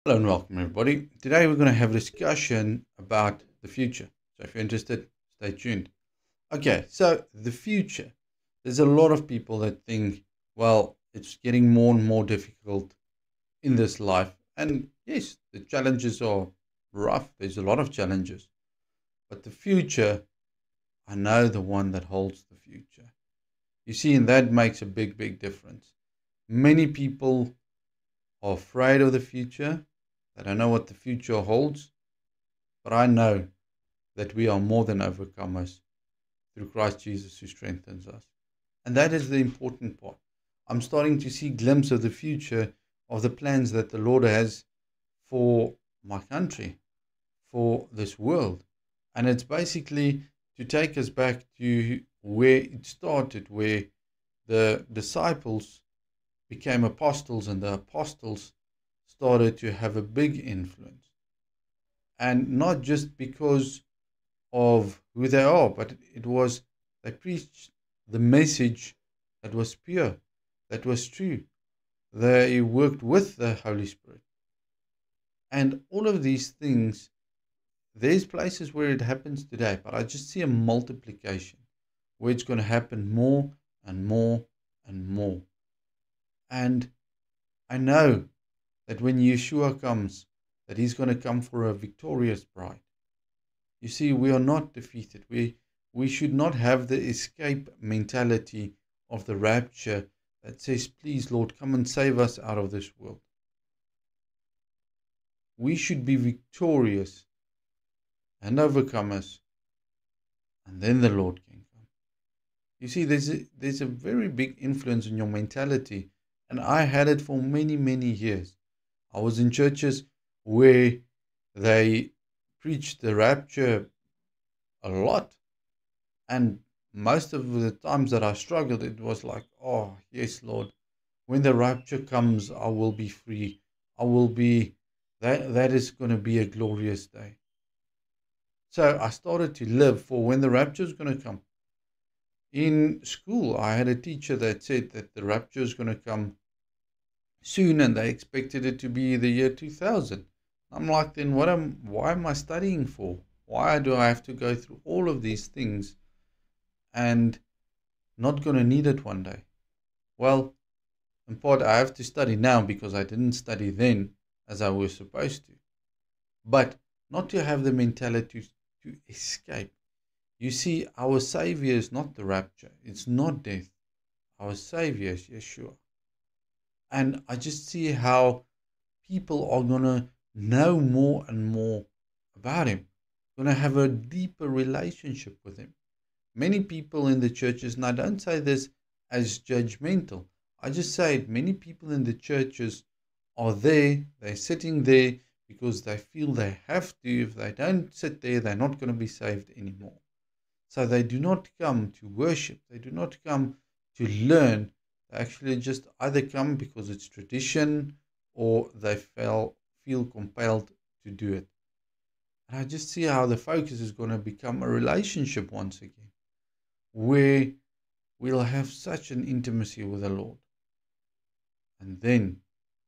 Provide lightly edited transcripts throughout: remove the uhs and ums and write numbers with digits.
Hello and welcome, everybody. Today we're going to have a discussion about the future. So if you're interested, stay tuned. Okay, so the future. There's a lot of people that think, well, it's getting more and more difficult in this life. And yes, the challenges are rough. There's a lot of challenges. But the future, I know the one that holds the future. You see, and that makes a big, big difference. Many people are afraid of the future. They don't know what the future holds. But I know that we are more than overcomers through Christ Jesus who strengthens us. And that is the important part. I'm starting to see glimpses of the future of the plans that the Lord has for my country, for this world. And it's basically to take us back to where it started, where the disciples became apostles and the apostles started to have a big influence. And not just because of who they are, but it was they preached the message that was pure, that was true. They worked with the Holy Spirit. And all of these things, there's places where it happens today, but I just see a multiplication where it's going to happen more and more and more. And I know that when Yeshua comes, that he's going to come for a victorious bride. You see, we are not defeated. We should not have the escape mentality of the rapture that says, please, Lord, come and save us out of this world. We should be victorious and overcomers, and then the Lord can come. You see, there's a very big influence in your mentality, and I had it for many, many years. I was in churches where they preached the rapture a lot. And most of the times that I struggled, it was like, oh, yes, Lord, when the rapture comes, I will be free. I will be, that is going to be a glorious day. So I started to live for when the rapture is going to come. In school, I had a teacher that said that the rapture is going to come soon and they expected it to be the year 2000. I'm like, then why am I studying for? Why do I have to go through all of these things and not going to need it one day? Well, in part, I have to study now because I didn't study then as I was supposed to. But not to have the mentality to escape. You see, our Savior is not the rapture, it's not death. Our Savior is Yeshua. And I just see how people are going to know more and more about Him, going to have a deeper relationship with Him. Many people in the churches, and I don't say this as judgmental, I just say it, many people in the churches are there, they're sitting there because they feel they have to. If they don't sit there, they're not going to be saved anymore. So they do not come to worship, they do not come to learn. They actually just either come because it's tradition or they feel compelled to do it. And I just see how the focus is going to become a relationship once again, where we'll have such an intimacy with the Lord. And then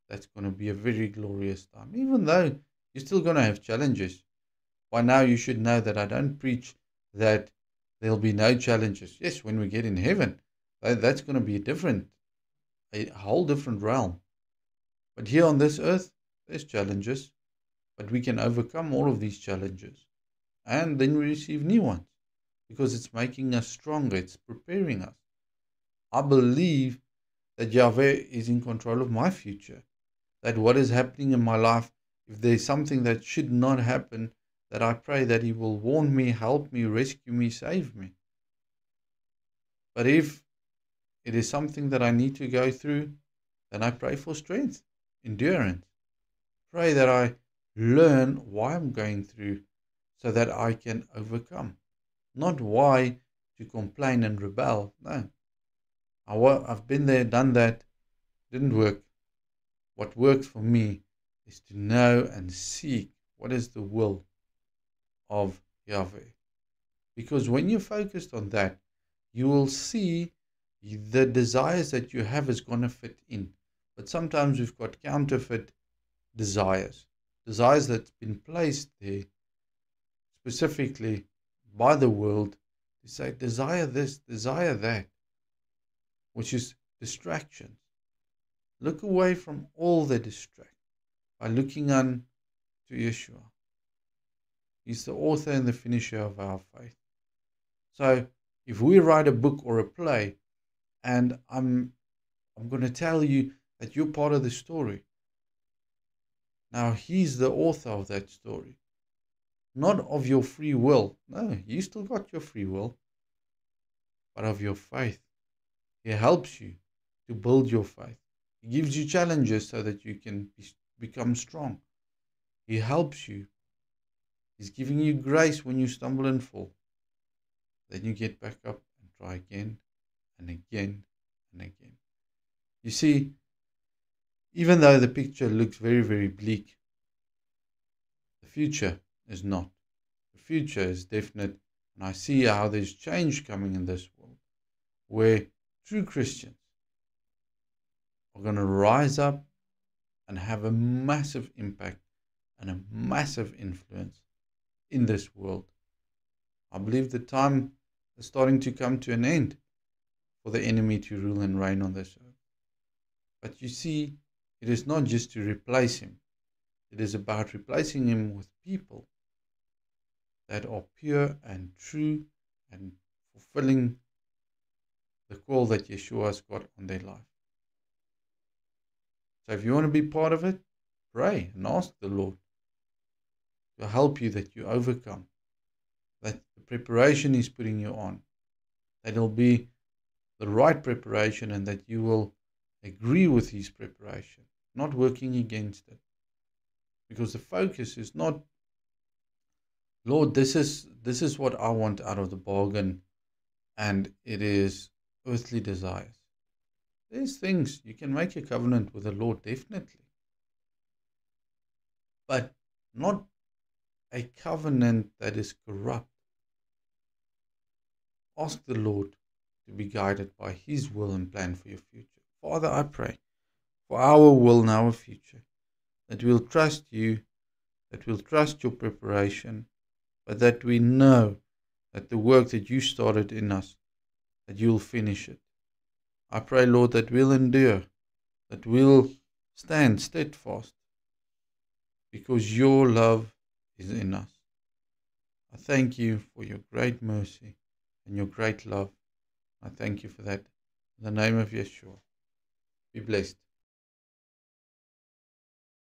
that's going to be a very glorious time. Even though you're still going to have challenges. By now you should know that I don't preach that there'll be no challenges. Yes, when we get in heaven, that's going to be a whole different realm. But here on this earth, there's challenges. But we can overcome all of these challenges. And then we receive new ones. Because it's making us stronger. It's preparing us. I believe that Yahweh is in control of my future. That what is happening in my life, if there's something that should not happen, that I pray that He will warn me, help me, rescue me, save me. But if it is something that I need to go through, then I pray for strength, endurance. Pray that I learn why I'm going through so that I can overcome. Not why to complain and rebel. No. I've been there, done that, didn't work. What works for me is to know and seek what is the will of Yahweh. Because when you're focused on that, you will see the desires that you have is going to fit in. But sometimes we've got counterfeit desires. Desires that's been placed there specifically by the world to say, desire this, desire that, which is distractions. Look away from all the distract by looking unto Yeshua. He's the author and the finisher of our faith. So if we write a book or a play, and I'm going to tell you that you're part of the story. Now, he's the author of that story. Not of your free will. No, you still got your free will. But of your faith. He helps you to build your faith. He gives you challenges so that you can become strong. He helps you. He's giving you grace when you stumble and fall. Then you get back up and try again and again and again. You see, even though the picture looks very, very bleak, the future is not. The future is definite, and I see how there's change coming in this world, where true Christians are going to rise up and have a massive impact and a massive influence in this world. I believe the time is starting to come to an end for the enemy to rule and reign on this earth. But you see, it is not just to replace him. It is about replacing him with people that are pure and true and fulfilling the call that Yeshua has got on their life. So if you want to be part of it, pray and ask the Lord to help you, that you overcome, that the preparation He's putting you on, that it'll be the right preparation, and that you will agree with His preparation, not working against it. Because the focus is not, Lord, this is what I want out of the bargain, and it is earthly desires. There's things you can make a covenant with the Lord, definitely, but not a covenant that is corrupt. Ask the Lord to be guided by His will and plan for your future. Father, I pray for our will and our future, that we'll trust you, that we'll trust your preparation, but that we know that the work that you started in us, that you'll finish it. I pray, Lord, that we'll endure, that we'll stand steadfast, because your love is in us. I thank you for your great mercy and your great love. I thank you for that. In the name of Yeshua, be blessed.